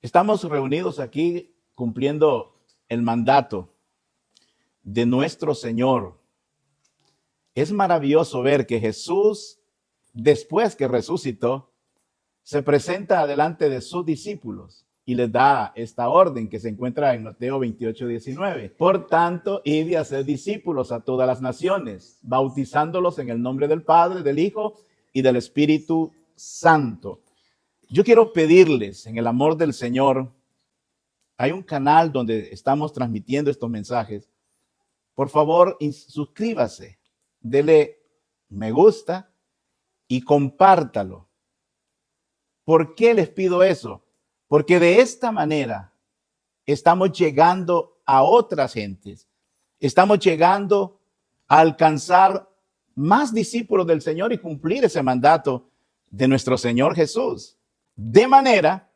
Estamos reunidos aquí cumpliendo el mandato de nuestro Señor. Es maravilloso ver que Jesús, después que resucitó, se presenta delante de sus discípulos y les da esta orden que se encuentra en Mateo 28:19. Por tanto, id y haced discípulos a todas las naciones, bautizándolos en el nombre del Padre, del Hijo y del Espíritu Santo. Yo quiero pedirles, en el amor del Señor, hay un canal donde estamos transmitiendo estos mensajes. Por favor, suscríbase, dele me gusta y compártalo. ¿Por qué les pido eso? Porque de esta manera estamos llegando a otras gentes. Estamos llegando a alcanzar más discípulos del Señor y cumplir ese mandato de nuestro Señor Jesús. De manera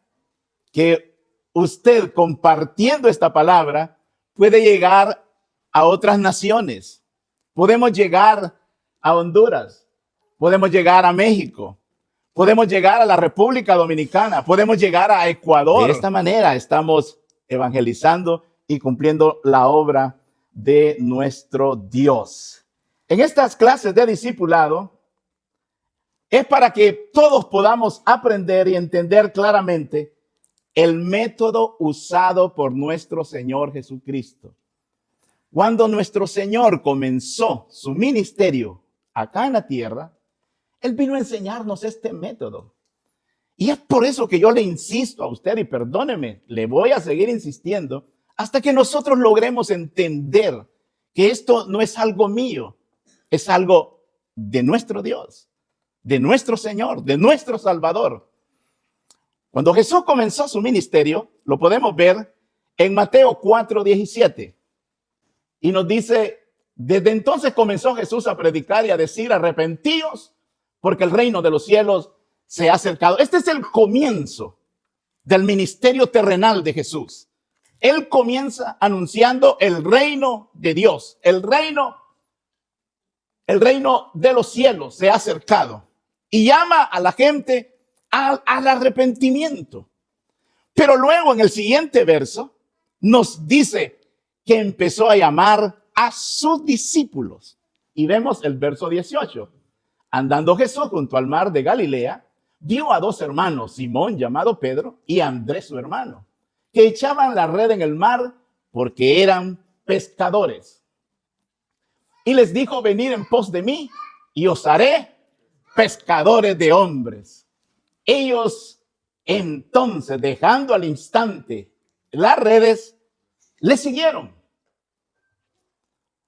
que usted, compartiendo esta palabra, puede llegar a otras naciones. Podemos llegar a Honduras, podemos llegar a México, podemos llegar a la República Dominicana, podemos llegar a Ecuador. De esta manera estamos evangelizando y cumpliendo la obra de nuestro Dios. En estas clases de discipulado es para que todos podamos aprender y entender claramente el método usado por nuestro Señor Jesucristo. Cuando nuestro Señor comenzó su ministerio acá en la tierra, Él vino a enseñarnos este método. Y es por eso que yo le insisto a usted, y perdóneme, le voy a seguir insistiendo hasta que nosotros logremos entender que esto no es algo mío, es algo de nuestro Dios, de nuestro Señor, de nuestro Salvador. Cuando Jesús comenzó su ministerio, lo podemos ver en Mateo 4:17. Y nos dice, desde entonces comenzó Jesús a predicar y a decir, arrepentíos, porque el reino de los cielos se ha acercado. Este es el comienzo del ministerio terrenal de Jesús. Él comienza anunciando el reino de Dios, el reino de los cielos se ha acercado y llama a la gente al arrepentimiento. Pero luego en el siguiente verso nos dice que empezó a llamar a sus discípulos. Y vemos el verso 18. Andando Jesús junto al mar de Galilea, vio a dos hermanos, Simón llamado Pedro y Andrés su hermano, que echaban la red en el mar porque eran pescadores. Y les dijo, venid en pos de mí y os haré pescadores de hombres. Ellos entonces, dejando al instante las redes, le siguieron.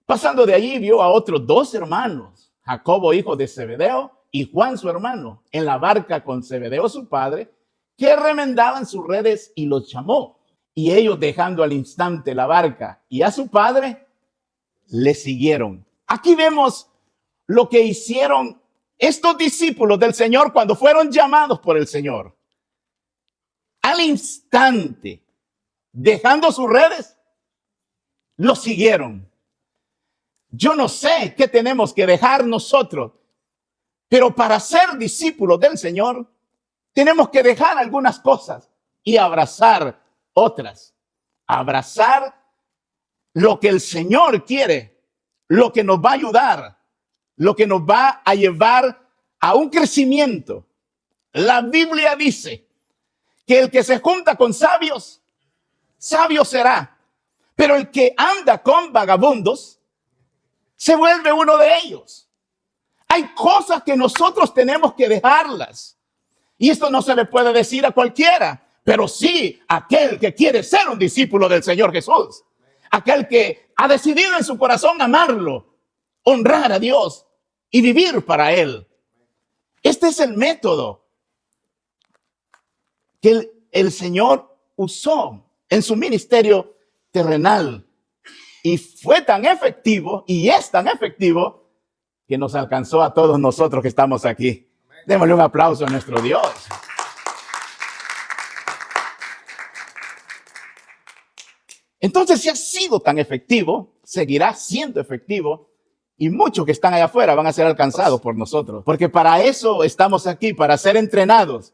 Pasando de allí, vio a otros dos hermanos, Jacobo, hijo de Zebedeo, y Juan, su hermano, en la barca con Zebedeo, su padre, que remendaban sus redes y los llamó. Y ellos, dejando al instante la barca y a su padre, le siguieron. Aquí vemos lo que hicieron estos discípulos del Señor cuando fueron llamados por el Señor. Al instante, dejando sus redes, los siguieron. Yo no sé qué tenemos que dejar nosotros, pero para ser discípulos del Señor, tenemos que dejar algunas cosas y abrazar otras. Abrazar lo que el Señor quiere, lo que nos va a ayudar, lo que nos va a llevar a un crecimiento. La Biblia dice que el que se junta con sabios, sabio será. Pero el que anda con vagabundos, se vuelve uno de ellos. Hay cosas que nosotros tenemos que dejarlas. Y esto no se le puede decir a cualquiera, pero sí a aquel que quiere ser un discípulo del Señor Jesús. Aquel que ha decidido en su corazón amarlo, honrar a Dios y vivir para Él. Este es el método que el Señor usó en su ministerio terrenal. Y fue tan efectivo y es tan efectivo que nos alcanzó a todos nosotros que estamos aquí. Démosle un aplauso a nuestro Dios. Entonces, si ha sido tan efectivo, seguirá siendo efectivo y muchos que están allá afuera van a ser alcanzados por nosotros. Porque para eso estamos aquí, para ser entrenados,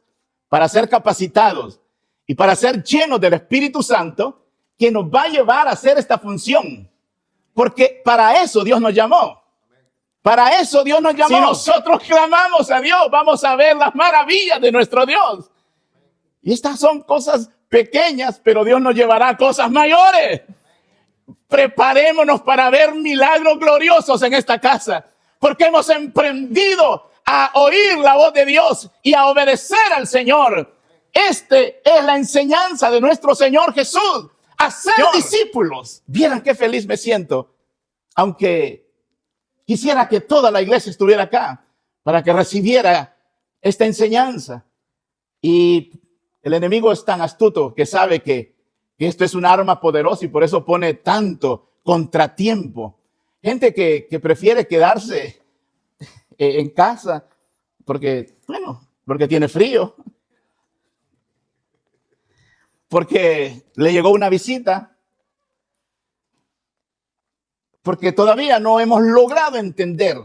para ser capacitados y para ser llenos del Espíritu Santo que nos va a llevar a hacer esta función. Porque para eso Dios nos llamó. Para eso Dios nos llamó. Si nosotros clamamos a Dios, vamos a ver las maravillas de nuestro Dios. Y estas son cosas pequeñas, pero Dios nos llevará a cosas mayores. Preparémonos para ver milagros gloriosos en esta casa, porque hemos emprendido a oír la voz de Dios y a obedecer al Señor. Este es la enseñanza de nuestro Señor Jesús, hacer discípulos. Vieran qué feliz me siento, aunque quisiera que toda la iglesia estuviera acá para que recibiera esta enseñanza. Y el enemigo es tan astuto que sabe que esto es un arma poderosa y por eso pone tanto contratiempo. Gente que prefiere quedarse en casa porque tiene frío, porque le llegó una visita, porque todavía no hemos logrado entender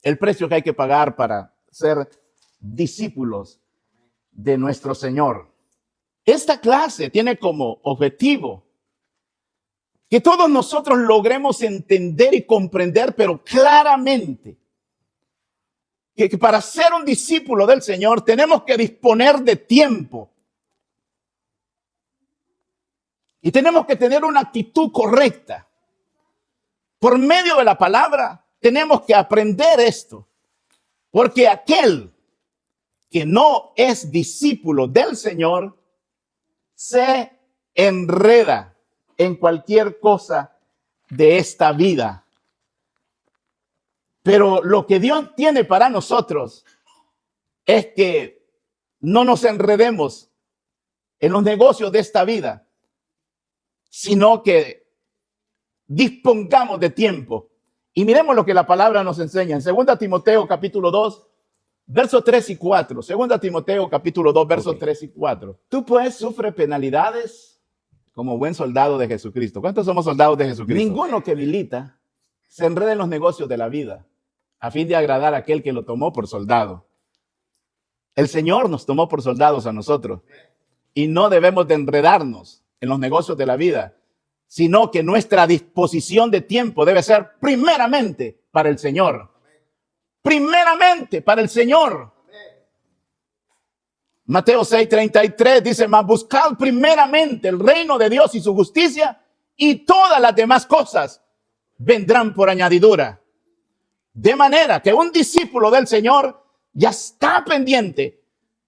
el precio que hay que pagar para ser discípulos de nuestro Señor. Esta clase tiene como objetivo que todos nosotros logremos entender y comprender, pero claramente, que para ser un discípulo del Señor tenemos que disponer de tiempo. Y tenemos que tener una actitud correcta. Por medio de la palabra tenemos que aprender esto. Porque aquel que no es discípulo del Señor se enreda en cualquier cosa de esta vida. Pero lo que Dios tiene para nosotros es que no nos enredemos en los negocios de esta vida, sino que dispongamos de tiempo. Y miremos lo que la palabra nos enseña en 2 Timoteo capítulo 2, versos 3 y 4. 2 Timoteo capítulo 2, versos 3 y 4. Tú pues sufres penalidades como buen soldado de Jesucristo. ¿Cuántos somos soldados de Jesucristo? Ninguno que milita se enreda en los negocios de la vida a fin de agradar a aquel que lo tomó por soldado. El Señor nos tomó por soldados a nosotros y no debemos de enredarnos en los negocios de la vida, sino que nuestra disposición de tiempo debe ser primeramente para el Señor. Primeramente para el Señor. Mateo 6:33 dice: mas buscad primeramente el reino de Dios y su justicia, y todas las demás cosas vendrán por añadidura. De manera que un discípulo del Señor ya está pendiente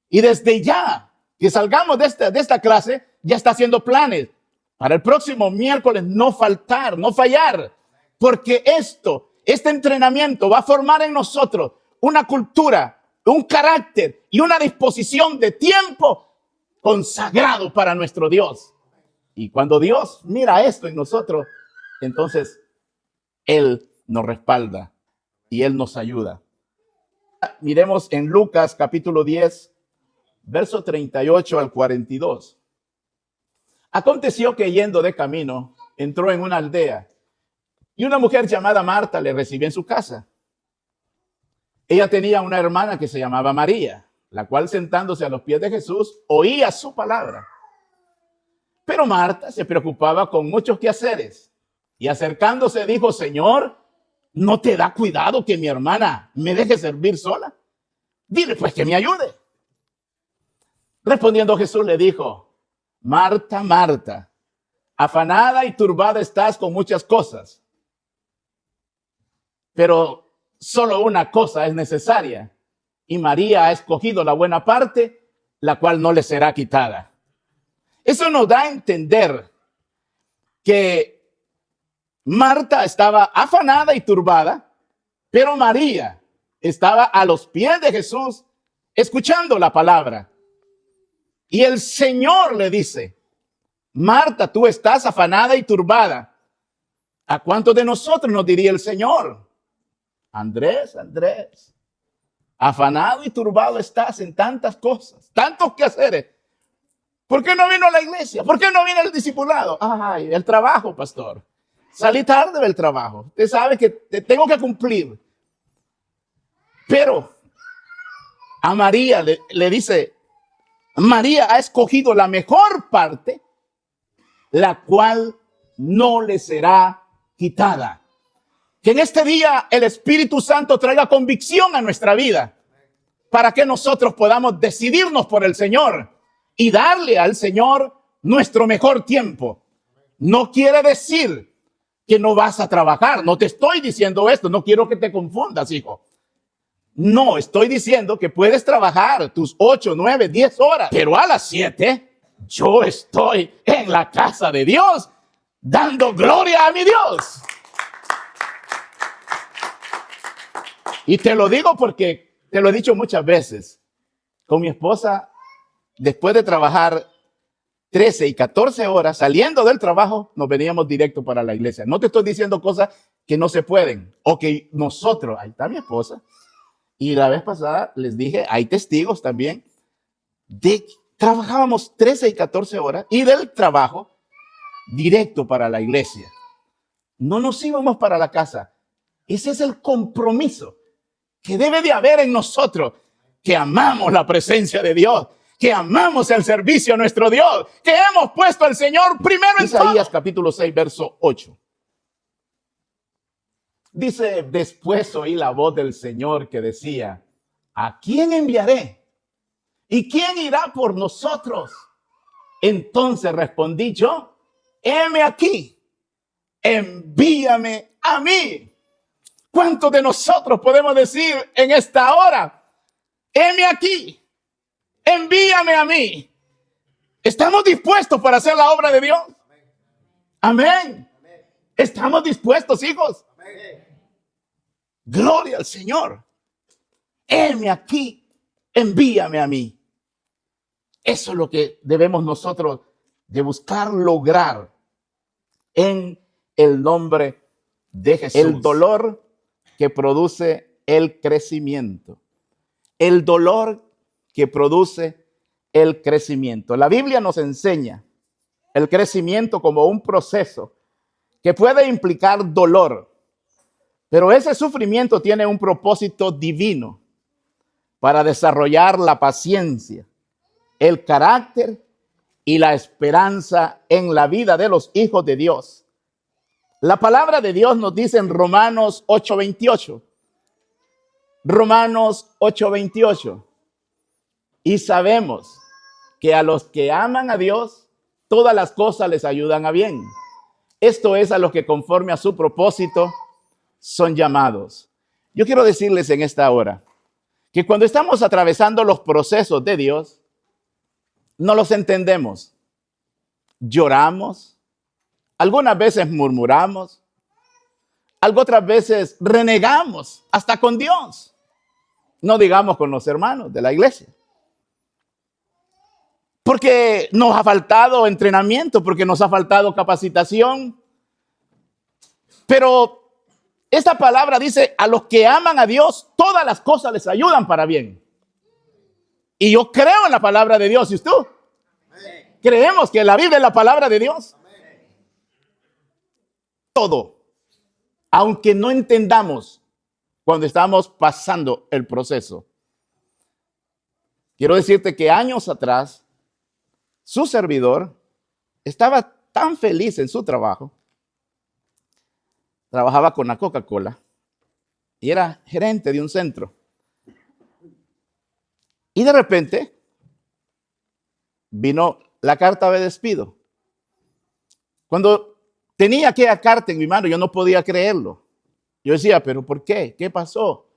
y desde ya que salgamos de esta clase ya está haciendo planes para el próximo miércoles no faltar, no fallar, porque este entrenamiento va a formar en nosotros una cultura, un carácter y una disposición de tiempo consagrado para nuestro Dios. Y cuando Dios mira esto en nosotros, entonces Él nos respalda y Él nos ayuda. Miremos en Lucas capítulo 10, verso 38 al 42. Aconteció que yendo de camino, entró en una aldea y una mujer llamada Marta le recibió en su casa. Ella tenía una hermana que se llamaba María, la cual sentándose a los pies de Jesús oía su palabra. Pero Marta se preocupaba con muchos quehaceres y acercándose dijo: Señor, ¿no te da cuidado que mi hermana me deje servir sola? Dile pues que me ayude. Respondiendo Jesús le dijo: Marta, Marta, afanada y turbada estás con muchas cosas, pero solo una cosa es necesaria, y María ha escogido la buena parte, la cual no le será quitada. Eso nos da a entender que Marta estaba afanada y turbada, pero María estaba a los pies de Jesús escuchando la palabra. Y el Señor le dice: Marta, tú estás afanada y turbada. ¿A cuántos de nosotros nos diría el Señor? Andrés, afanado y turbado estás en tantas cosas, tantos quehaceres. ¿Por qué no vino a la iglesia? ¿Por qué no vino el discipulado? Ay, el trabajo, pastor. Salí tarde del trabajo. Usted sabe que te tengo que cumplir. Pero a María le dice María ha escogido la mejor parte, la cual no le será quitada. Que en este día el Espíritu Santo traiga convicción a nuestra vida para que nosotros podamos decidirnos por el Señor y darle al Señor nuestro mejor tiempo. No quiere decir que no vas a trabajar. No te estoy diciendo esto. No quiero que te confundas, hijo. No, estoy diciendo que puedes trabajar tus 8, 9, 10 horas, pero a las 7 yo estoy en la casa de Dios dando gloria a mi Dios. Y te lo digo porque te lo he dicho muchas veces. Con mi esposa, después de trabajar 13 y 14 horas, saliendo del trabajo, nos veníamos directo para la iglesia. No te estoy diciendo cosas que no se pueden o que nosotros, ahí está mi esposa. Y la vez pasada les dije, hay testigos también, trabajábamos 13 y 14 horas y del trabajo directo para la iglesia. No nos íbamos para la casa. Ese es el compromiso que debe de haber en nosotros, que amamos la presencia de Dios, que amamos el servicio a nuestro Dios, que hemos puesto al Señor primero en Isaías capítulo 6, verso 8. Dice, después oí la voz del Señor que decía, ¿a quién enviaré? ¿Y quién irá por nosotros? Entonces respondí yo, heme aquí, envíame a mí. ¿Cuántos de nosotros podemos decir en esta hora, heme aquí, envíame a mí? ¿Estamos dispuestos para hacer la obra de Dios? Amén. ¿Estamos dispuestos, hijos? Gloria al Señor. Heme aquí, envíame a mí. Eso es lo que debemos nosotros de buscar lograr en el nombre de Jesús. El dolor que produce el crecimiento. El dolor que produce el crecimiento. La Biblia nos enseña el crecimiento como un proceso que puede implicar dolor. Pero ese sufrimiento tiene un propósito divino para desarrollar la paciencia, el carácter y la esperanza en la vida de los hijos de Dios. La palabra de Dios nos dice en Romanos 8:28. Romanos 8:28. Y sabemos que a los que aman a Dios, todas las cosas les ayudan a bien. Esto es a los que conforme a su propósito son llamados. Yo quiero decirles en esta hora que cuando estamos atravesando los procesos de Dios, no los entendemos. Lloramos, algunas veces murmuramos, algo otras veces renegamos hasta con Dios. No digamos con los hermanos de la iglesia. Porque nos ha faltado entrenamiento, porque nos ha faltado capacitación. Pero esta palabra dice, a los que aman a Dios, todas las cosas les ayudan para bien. Y yo creo en la palabra de Dios. ¿Y usted? ¿Creemos que la Biblia es la palabra de Dios? Todo. Aunque no entendamos cuando estamos pasando el proceso. Quiero decirte que años atrás, su servidor estaba tan feliz en su trabajo. Trabajaba con la Coca-Cola y era gerente de un centro. Y de repente vino la carta de despido. Cuando tenía aquella carta en mi mano, yo no podía creerlo. Yo decía, ¿pero por qué? ¿Qué pasó?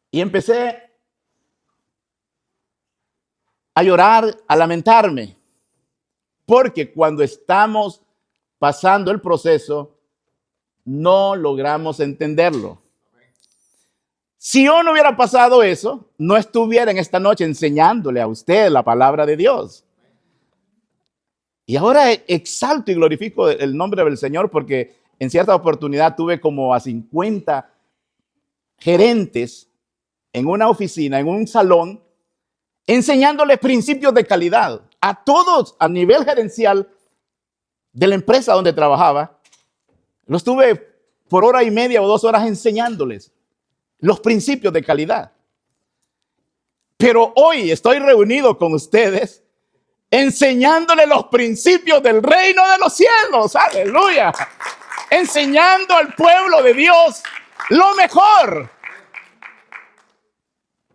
Y empecé a llorar, a lamentarme. Porque cuando estamos pasando el proceso, no logramos entenderlo. Si yo no hubiera pasado eso, no estuviera en esta noche enseñándole a usted la palabra de Dios. Y ahora exalto y glorifico el nombre del Señor porque en cierta oportunidad tuve como a 50 gerentes en una oficina, en un salón, enseñándoles principios de calidad a todos a nivel gerencial de la empresa donde trabajaba. Los tuve por hora y media o 2 horas enseñándoles los principios de calidad. Pero hoy estoy reunido con ustedes enseñándole los principios del reino de los cielos. Aleluya. Enseñando al pueblo de Dios lo mejor.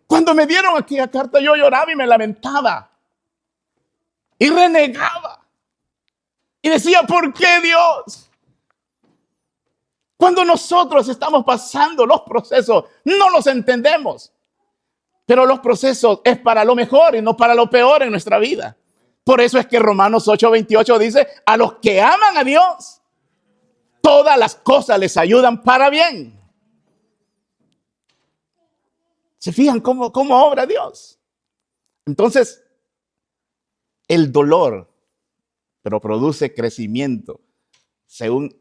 Cuando me dieron aquella carta, yo lloraba y me lamentaba. Y renegaba. Y decía, ¿por qué Dios? Cuando nosotros estamos pasando los procesos, no los entendemos. Pero los procesos es para lo mejor y no para lo peor en nuestra vida. Por eso es que Romanos 8:28 dice, a los que aman a Dios, todas las cosas les ayudan para bien. ¿Se fijan cómo obra Dios? Entonces, el dolor, pero produce crecimiento según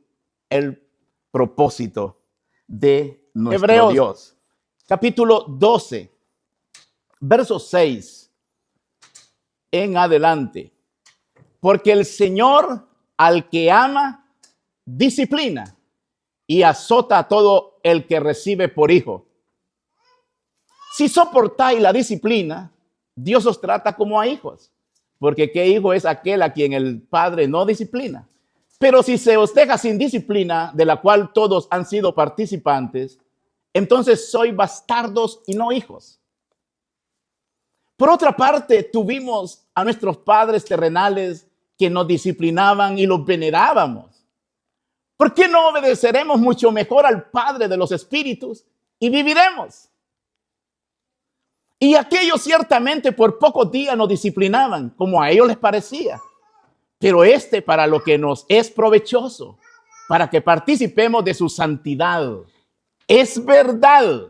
el propósito de nuestro Hebreos, Dios. Capítulo 12, verso 6 en adelante. Porque el Señor al que ama, disciplina y azota a todo el que recibe por hijo. Si soportáis la disciplina, Dios os trata como a hijos. Porque ¿qué hijo es aquel a quien el Padre no disciplina? Pero si se os deja sin disciplina, de la cual todos han sido participantes, entonces sois bastardos y no hijos. Por otra parte, tuvimos a nuestros padres terrenales que nos disciplinaban y los venerábamos. ¿Por qué no obedeceremos mucho mejor al Padre de los espíritus y viviremos? Y aquellos ciertamente por pocos días nos disciplinaban, como a ellos les parecía. Pero para lo que nos es provechoso, para que participemos de su santidad. Es verdad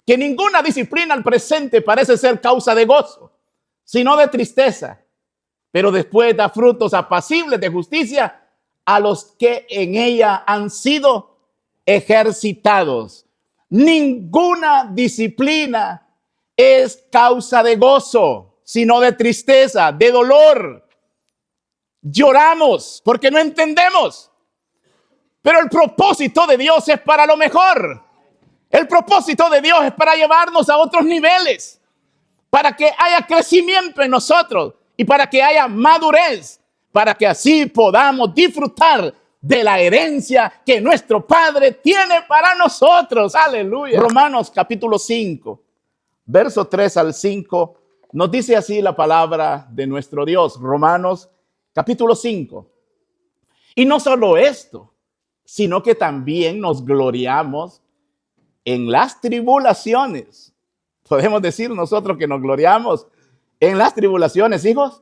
que ninguna disciplina al presente parece ser causa de gozo, sino de tristeza. Pero después da frutos apacibles de justicia a los que en ella han sido ejercitados. Ninguna disciplina es causa de gozo, sino de tristeza, de dolor. Lloramos porque no entendemos. Pero el propósito de Dios es para lo mejor. El propósito de Dios es para llevarnos a otros niveles, para que haya crecimiento en nosotros y para que haya madurez, para que así podamos disfrutar de la herencia que nuestro Padre tiene para nosotros. Aleluya. Romanos capítulo 5, verso 3 al 5, nos dice así la palabra de nuestro Dios. Romanos capítulo 5. Y no solo esto, sino que también nos gloriamos en las tribulaciones. Podemos decir nosotros que nos gloriamos en las tribulaciones, hijos.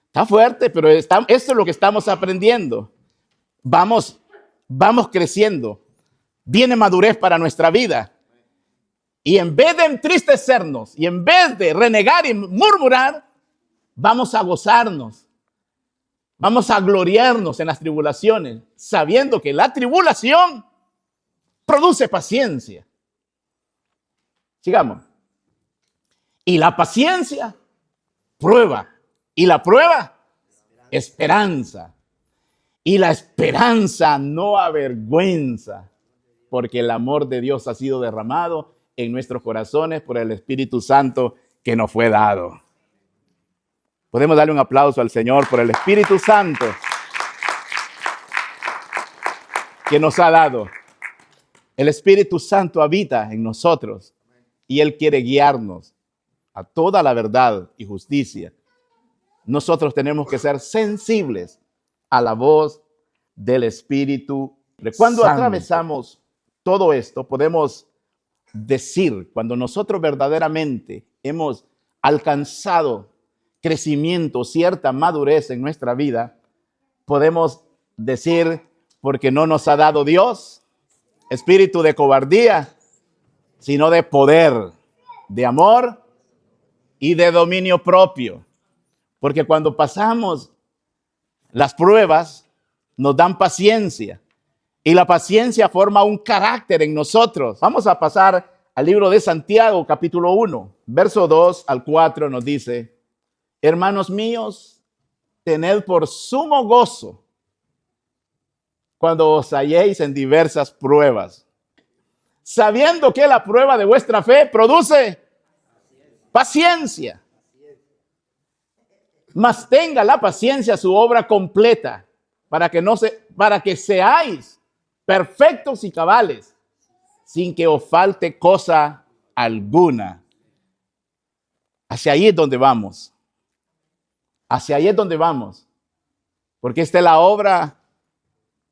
Está fuerte, pero esto es lo que estamos aprendiendo. Vamos creciendo. Viene madurez para nuestra vida. Y en vez de entristecernos y en vez de renegar y murmurar, vamos a gozarnos. Vamos a gloriarnos en las tribulaciones, sabiendo que la tribulación produce paciencia. Sigamos. Y la paciencia, prueba. Y la prueba, esperanza. Y la esperanza no avergüenza, porque el amor de Dios ha sido derramado en nuestros corazones por el Espíritu Santo que nos fue dado. Podemos darle un aplauso al Señor por el Espíritu Santo que nos ha dado. El Espíritu Santo habita en nosotros y Él quiere guiarnos a toda la verdad y justicia. Nosotros tenemos que ser sensibles a la voz del Espíritu. Cuando atravesamos todo esto, podemos decir, cuando nosotros verdaderamente hemos alcanzado crecimiento, cierta madurez en nuestra vida, podemos decir, porque no nos ha dado Dios espíritu de cobardía, sino de poder, de amor y de dominio propio. Porque cuando pasamos las pruebas, nos dan paciencia. Y la paciencia forma un carácter en nosotros. Vamos a pasar al libro de Santiago, capítulo 1, verso 2 al 4, nos dice: hermanos míos, tened por sumo gozo cuando os halléis en diversas pruebas, sabiendo que la prueba de vuestra fe produce paciencia. Mas tenga la paciencia su obra completa, para que seáis perfectos y cabales, sin que os falte cosa alguna. Hacia ahí es donde vamos. Hacia ahí es donde vamos. Porque esta es la obra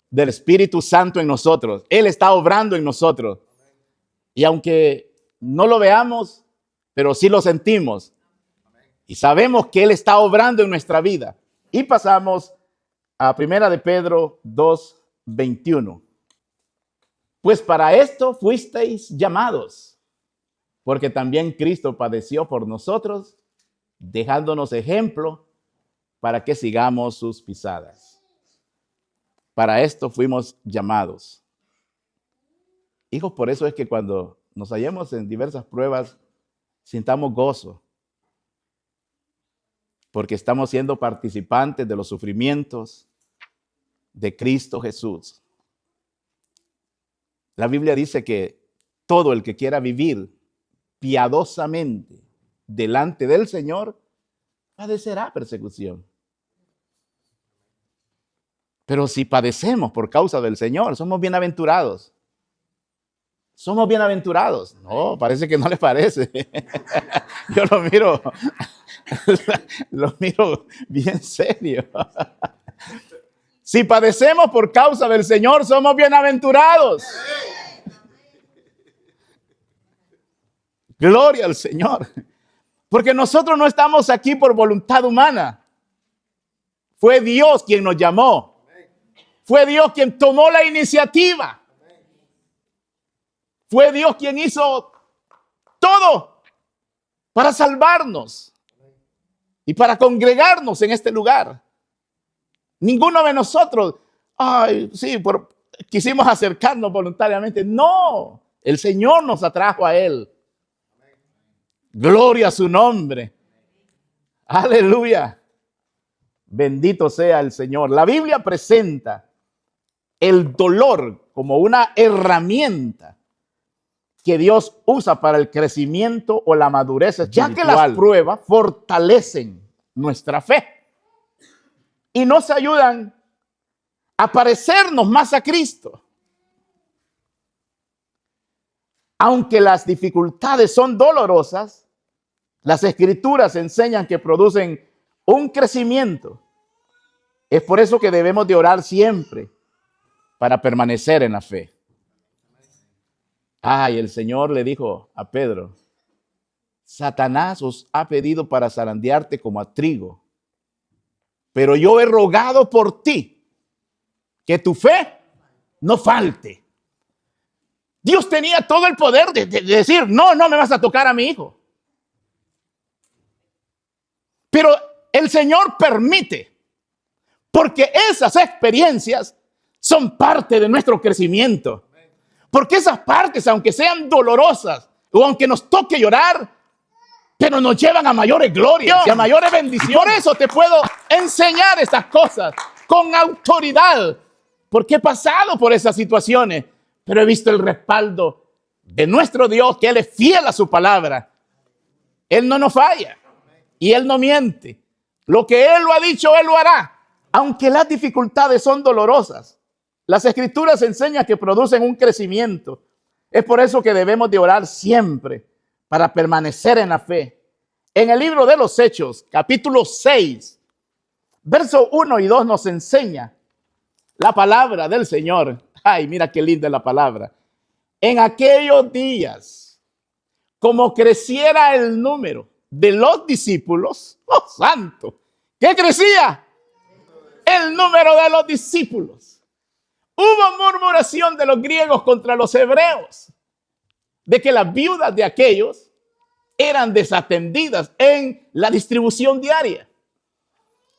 del Espíritu Santo en nosotros. Él está obrando en nosotros. Y aunque no lo veamos, pero sí lo sentimos. Y sabemos que Él está obrando en nuestra vida. Y pasamos a 1 de Pedro 2:21. Pues para esto fuisteis llamados, porque también Cristo padeció por nosotros, dejándonos ejemplo para que sigamos sus pisadas. Para esto fuimos llamados. Hijos, por eso es que cuando nos hallemos en diversas pruebas, sintamos gozo, porque estamos siendo participantes de los sufrimientos de Cristo Jesús. La Biblia dice que todo el que quiera vivir piadosamente delante del Señor padecerá persecución. Pero si padecemos por causa del Señor, somos bienaventurados. Somos bienaventurados. No, parece que no les parece. Yo lo miro bien serio. Si padecemos por causa del Señor, somos bienaventurados. Gloria al Señor. Porque nosotros no estamos aquí por voluntad humana. Fue Dios quien nos llamó. Fue Dios quien tomó la iniciativa. Fue Dios quien hizo todo para salvarnos y para congregarnos en este lugar. Ninguno de nosotros, quisimos acercarnos voluntariamente. No, el Señor nos atrajo a Él. Gloria a su nombre. Aleluya. Bendito sea el Señor. La Biblia presenta el dolor como una herramienta que Dios usa para el crecimiento o la madurez espiritual, ya que las pruebas fortalecen nuestra fe y nos ayudan a parecernos más a Cristo. Aunque las dificultades son dolorosas, las Escrituras enseñan que producen un crecimiento. Es por eso que debemos de orar siempre para permanecer en la fe. El Señor le dijo a Pedro: Satanás os ha pedido para zarandearte como a trigo, pero yo he rogado por ti que tu fe no falte. Dios tenía todo el poder de decir: no me vas a tocar a mi hijo. Pero el Señor permite, porque esas experiencias son parte de nuestro crecimiento. Porque esas partes, aunque sean dolorosas o aunque nos toque llorar, pero nos llevan a mayores glorias y a mayores bendiciones. Por eso te puedo enseñar estas cosas con autoridad, porque he pasado por esas situaciones, pero he visto el respaldo de nuestro Dios, que Él es fiel a su palabra. Él no nos falla y Él no miente. Lo que Él lo ha dicho, Él lo hará. Aunque las dificultades son dolorosas, las Escrituras enseñan que producen un crecimiento. Es por eso que debemos de orar siempre para permanecer en la fe. En el libro de los Hechos, capítulo 6, verso 1 y 2 nos enseña la palabra del Señor. Ay, mira qué linda es la palabra. En aquellos días, como creciera el número de los discípulos, ¡oh santo! ¿Qué crecía? El número de los discípulos. Hubo murmuración de los griegos contra los hebreos, de que las viudas de aquellos eran desatendidas en la distribución diaria.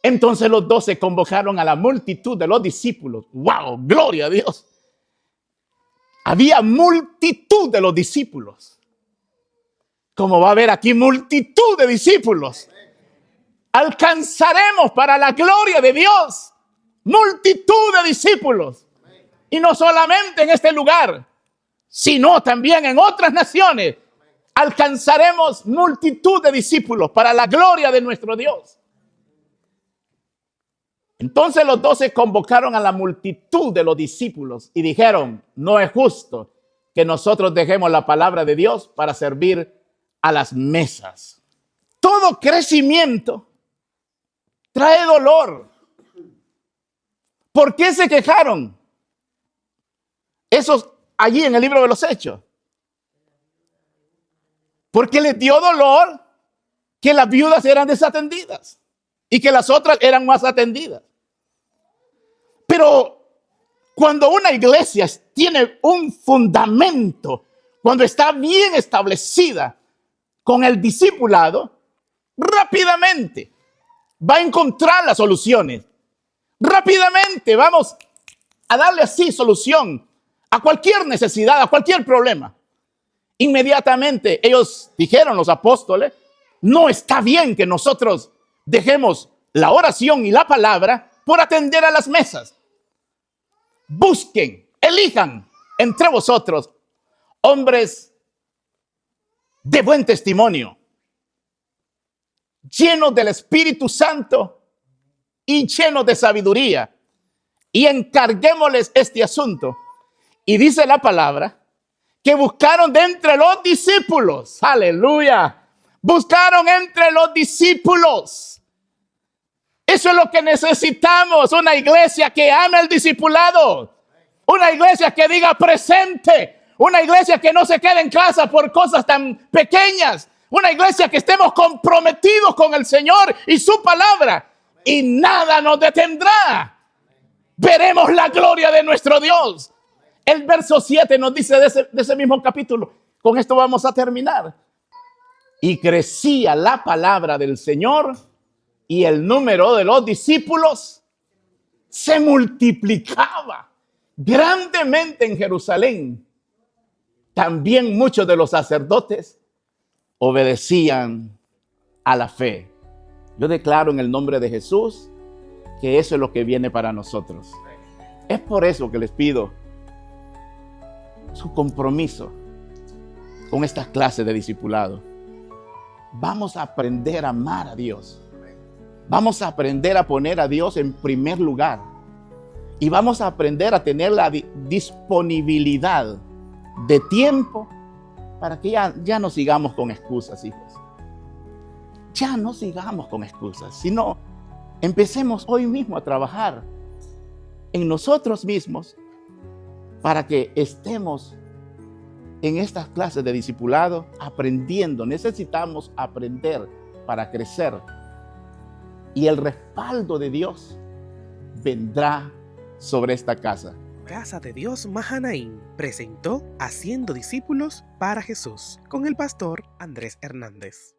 Entonces los 12 convocaron a la multitud de los discípulos. ¡Wow! ¡Gloria a Dios! Había multitud de los discípulos. Como va a haber aquí multitud de discípulos, alcanzaremos para la gloria de Dios multitud de discípulos. Y no solamente en este lugar, sino también en otras naciones, alcanzaremos multitud de discípulos para la gloria de nuestro Dios. Entonces los 12 convocaron a la multitud de los discípulos y dijeron: no es justo que nosotros dejemos la palabra de Dios para servir a las mesas. Todo crecimiento trae dolor. ¿Por qué se quejaron? Esos allí en el libro de los Hechos. Porque les dio dolor que las viudas eran desatendidas y que las otras eran más atendidas. Pero cuando una iglesia tiene un fundamento, cuando está bien establecida con el discipulado, rápidamente va a encontrar las soluciones. Rápidamente vamos a darle así solución a cualquier necesidad, a cualquier problema. Inmediatamente ellos dijeron, los apóstoles: no está bien que nosotros dejemos la oración y la palabra por atender a las mesas. Busquen, elijan entre vosotros hombres de buen testimonio, llenos del Espíritu Santo y llenos de sabiduría, y encarguémosles este asunto. Y dice la palabra que buscaron de entre los discípulos. Aleluya. Buscaron entre los discípulos. Eso es lo que necesitamos. Una iglesia que ame el discipulado. Una iglesia que diga presente. Una iglesia que no se quede en casa por cosas tan pequeñas. Una iglesia que estemos comprometidos con el Señor y su palabra. Y nada nos detendrá. Veremos la gloria de nuestro Dios. El verso 7 nos dice de ese mismo capítulo. Con esto vamos a terminar. Y crecía la palabra del Señor y el número de los discípulos se multiplicaba grandemente en Jerusalén. También muchos de los sacerdotes obedecían a la fe. Yo declaro en el nombre de Jesús que eso es lo que viene para nosotros. Es por eso que les pido su compromiso con estas clases de discipulado. Vamos a aprender a amar a Dios. Vamos a aprender a poner a Dios en primer lugar. Y vamos a aprender a tener la disponibilidad de tiempo para que ya no sigamos con excusas, hijos. Ya no sigamos con excusas, sino empecemos hoy mismo a trabajar en nosotros mismos para que estemos en estas clases de discipulado aprendiendo. Necesitamos aprender para crecer. Y el respaldo de Dios vendrá sobre esta casa. Casa de Dios Mahanaim presentó Haciendo Discípulos para Jesús con el pastor Andrés Hernández.